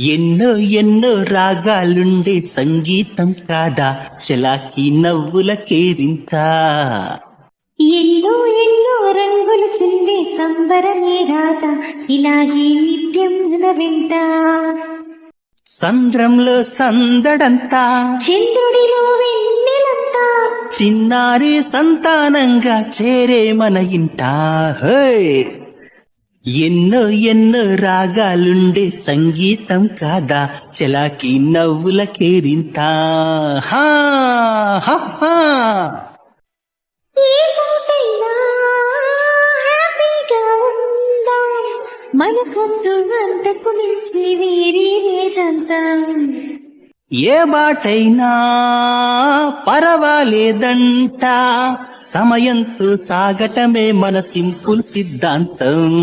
ఎన్నో ఎన్నో రాగాలుండే సంగీతం కాదా చలాకి నవ్వుల కేరింత. ఎన్నో ఎన్నో రంగులు చెందే సంబరమే రాదా ఇలాగే నిత్యం మన వెంట. సంద్రంలో సందడంతా చంద్రుడిలో వెన్నెలంతా చిన్నారి సంతానంగా చేరే మన ఇంట. హే! ఎన్నో ఎన్నో రాగాలుండే సంగీతం కాదా చలాకి నవ్వుల కేరింత. హా హా హా. ఏ పూటైనా హ్యాపీగా ఉందా మనకంటూ అంతకు మించి వేరే లేదంతా. ఏ బాటైనా పరవాలేదంట సమయంతో సాగటమే మన సింపుల్ సిద్ధాంతం.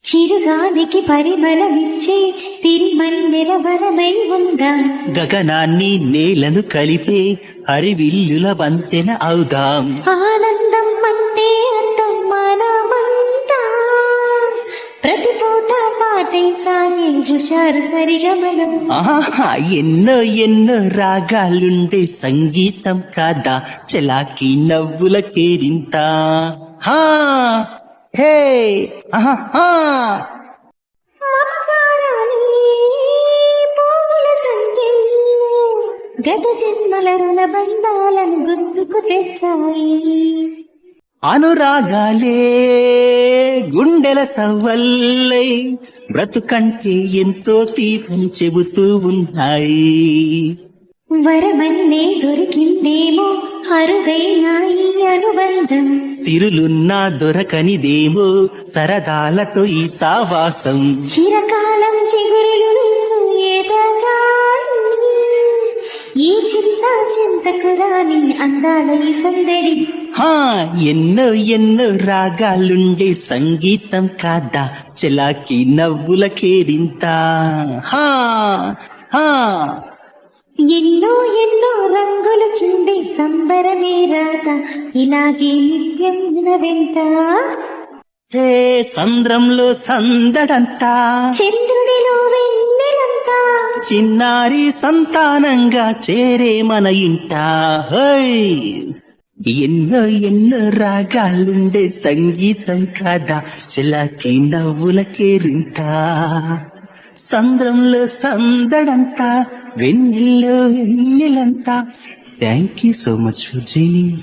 చిరుగాలికి పరిమళమిచ్చే సిరిమల్లెల వరమై ఉందా గగనాన్ని నేలను కలిపే హరివిల్లుల వంతెన అవుదాం. ఆనందం అంటే అందం మనమంతా ప్రతి పూట పాటే సాగే హుషారు సరిగమనం. ఆహా! ఎన్నో ఎన్నో రాగాలుండే సంగీతం కాదా చలాకి నవ్వుల కేరింత. హా హే ఆహా. మమకారాలే పూల సంఖ్యలు గత జన్మల రుణ బంధాలను గుర్తుకు తెస్తాయి. అనురాగాలే గుండెల సవ్వల్లై బ్రతుకంటే ఎంతో తీపని చెబుతూ ఉన్నాయి. వరమల్లే దొరికిందేమో అరుదైన ఈ అనుబంధం. సిరులున్నా దొరకనిదేమో సరదాలతో ఈ సావాసం. చిరకాలం చిగురులు ఎదగాలి ఈ చింత చింతకు రాని అందాల ఈ సందడి. హా! ఎన్నో ఎన్నో రాగాలుండే సంగీతం కాదా చలాకి నవ్వుల కేరింత. హా హా. ఎన్నో ఎన్నో రంగులు చిందే సంబరమే రాత ఇలాగే నిత్యం మన వెంట. హే! సంద్రంలో సందడంతా చంద్రుడిలో వెన్నెలంతా చిన్నారి సంతానంగా చేరే మన ఇంట. హై! ఎన్నో ఎన్నో రాగాలుండే సంగీతం కాదా చలాకి నవ్వుల కేరింత. సంద్రంలో సందడంతా వెన్నెల్లో వెన్నెలంతా. Thank you so much for జీనింగ్.